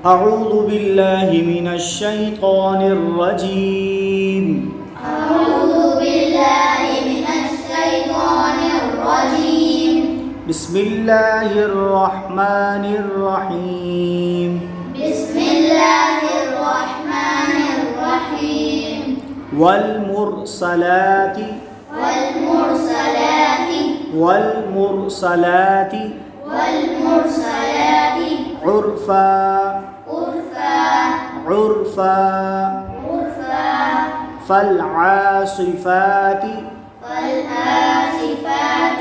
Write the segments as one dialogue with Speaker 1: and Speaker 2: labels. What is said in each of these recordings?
Speaker 1: أعوذ بالله من الشيطان الرجيم
Speaker 2: أعوذ بالله من الشيطان الرجيم
Speaker 1: بسم الله الرحمن الرحيم
Speaker 2: بسم الله الرحمن الرحيم
Speaker 1: والمرسلات
Speaker 2: والمرسلات
Speaker 1: والمرسلات
Speaker 2: والمرسلات
Speaker 1: عرفا
Speaker 2: عرفا
Speaker 1: عرفا
Speaker 2: عرفا
Speaker 1: فالعاصفات
Speaker 2: فالآسفات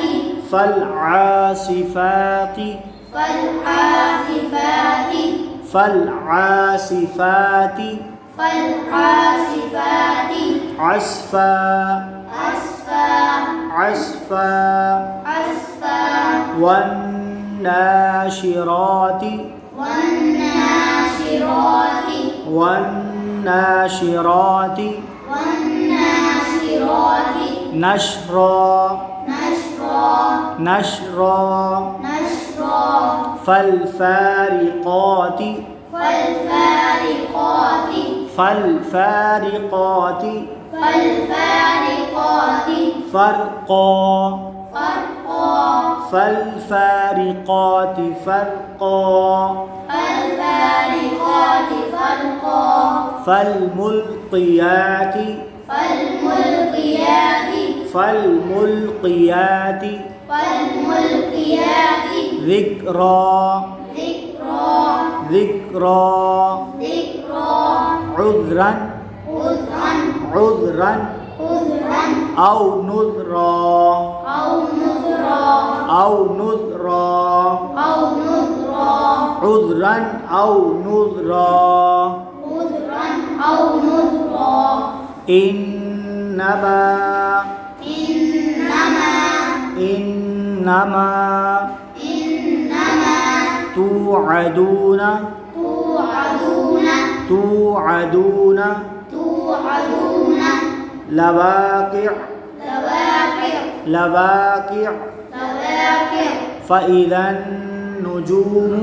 Speaker 1: فالعاصفات
Speaker 2: فالحاسفات
Speaker 1: فالعاصفات
Speaker 2: فالحاسفات
Speaker 1: عصفا
Speaker 2: أسفا
Speaker 1: عصفا
Speaker 2: أسفا
Speaker 1: والناشرات
Speaker 2: والناشرات
Speaker 1: والناشرات
Speaker 2: والناشرات
Speaker 1: نشرا
Speaker 2: نشرا
Speaker 1: نشرا
Speaker 2: نشرا
Speaker 1: فالفارقات
Speaker 2: فالفارقات
Speaker 1: فالفارقات
Speaker 2: فالفارقات
Speaker 1: فرقا
Speaker 2: فرقا
Speaker 1: فالفارقات فرقا
Speaker 2: فالفارقات فرقا
Speaker 1: فالملقيات
Speaker 2: فالملقيات
Speaker 1: فالملقيات
Speaker 2: فالملقيات
Speaker 1: ذكرا
Speaker 2: ذكرا
Speaker 1: ذكرا
Speaker 2: ذكرا
Speaker 1: عذرا
Speaker 2: عذرا
Speaker 1: عذرا
Speaker 2: عذرا
Speaker 1: أو نذرا
Speaker 2: أو نذرا
Speaker 1: أو نذرا
Speaker 2: أو نذرا
Speaker 1: عذرا أو نذرا
Speaker 2: عذرا أو نذرا
Speaker 1: إنما
Speaker 2: إنما
Speaker 1: إنما
Speaker 2: إنما
Speaker 1: توعدون
Speaker 2: توعدون
Speaker 1: توعدون
Speaker 2: توعدون
Speaker 1: لواقع
Speaker 2: لواقع
Speaker 1: لواقع
Speaker 2: لواقع
Speaker 1: فإذا النجوم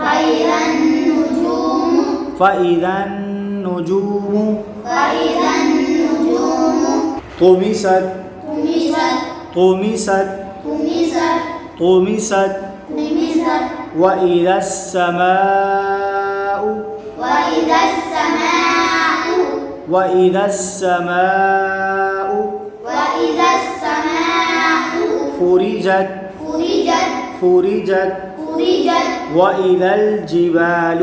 Speaker 2: فإذا النجوم
Speaker 1: فإذا النجوم
Speaker 2: فإذا النجوم
Speaker 1: طمست
Speaker 2: طمست
Speaker 1: طمست
Speaker 2: طمست
Speaker 1: طمست
Speaker 2: طمست
Speaker 1: وإذا السماء
Speaker 2: وإذا السماء
Speaker 1: وإذا السماء
Speaker 2: وإذا السماء
Speaker 1: فرجت
Speaker 2: فرجت
Speaker 1: فرجت
Speaker 2: فرجت
Speaker 1: وإذا الجبال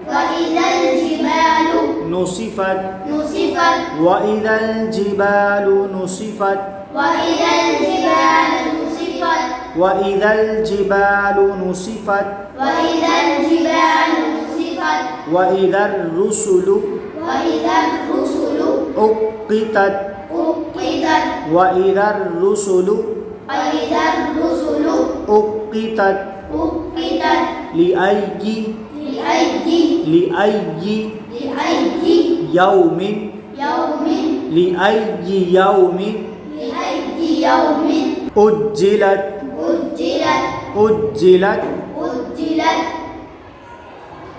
Speaker 2: وإذا الجبال
Speaker 1: نصفت
Speaker 2: نصفت
Speaker 1: وإذا الجبال نصفت
Speaker 2: وإذا الجبال نصفت
Speaker 1: وإذا الجبال نصفت
Speaker 2: وإذا الجبال نصفت
Speaker 1: وإذا الرسل
Speaker 2: وإذا الرسل
Speaker 1: أقتت
Speaker 2: أقتت
Speaker 1: وإذا الرسل
Speaker 2: وإذا الرسل
Speaker 1: أقتت
Speaker 2: أقتت
Speaker 1: لأي
Speaker 2: لأي
Speaker 1: لأي
Speaker 2: لأي
Speaker 1: يوم
Speaker 2: يوم
Speaker 1: لأي يوم
Speaker 2: لأي يوم
Speaker 1: أجلت
Speaker 2: أجلت
Speaker 1: أجلت
Speaker 2: أجلت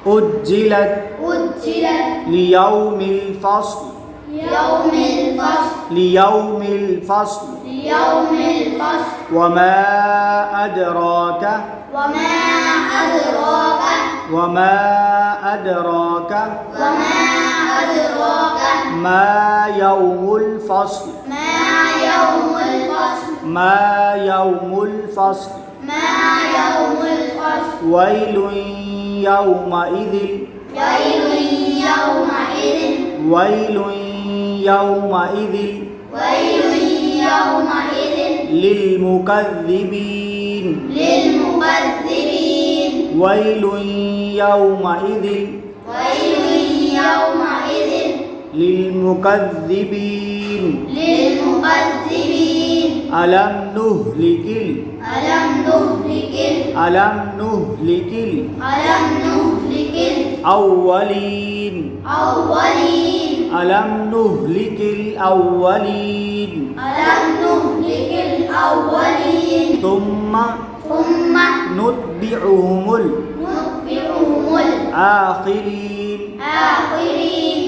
Speaker 1: أجلت
Speaker 2: أجلت
Speaker 1: ليوم الفصل
Speaker 2: يوم الفصل
Speaker 1: ليوم الفصل
Speaker 2: يوم الفصل
Speaker 1: وما أدراك
Speaker 2: وما أدراك
Speaker 1: وما أدراك
Speaker 2: وما أدراك
Speaker 1: ما يوم الفصل
Speaker 2: ما يوم الفصل
Speaker 1: ما يوم الفصل
Speaker 2: ما يوم الفصل
Speaker 1: ويل يومئذ
Speaker 2: ويل يومئذ
Speaker 1: ويل يومئذ
Speaker 2: ويل يومئذ
Speaker 1: للمكذبين
Speaker 2: للمكذبين
Speaker 1: ويل يومئذ
Speaker 2: ويل يومئذ
Speaker 1: للمكذبين
Speaker 2: للمكذبين
Speaker 1: ألم نهلك
Speaker 2: ألم نهلك
Speaker 1: ألم نهلك
Speaker 2: ألم نهلك
Speaker 1: الأولين
Speaker 2: الأولين
Speaker 1: ألم نهلك الأولين
Speaker 2: ألم نهلك الأولين
Speaker 1: ثم
Speaker 2: ثم
Speaker 1: نتبعهم
Speaker 2: نتبعهم
Speaker 1: الآخرين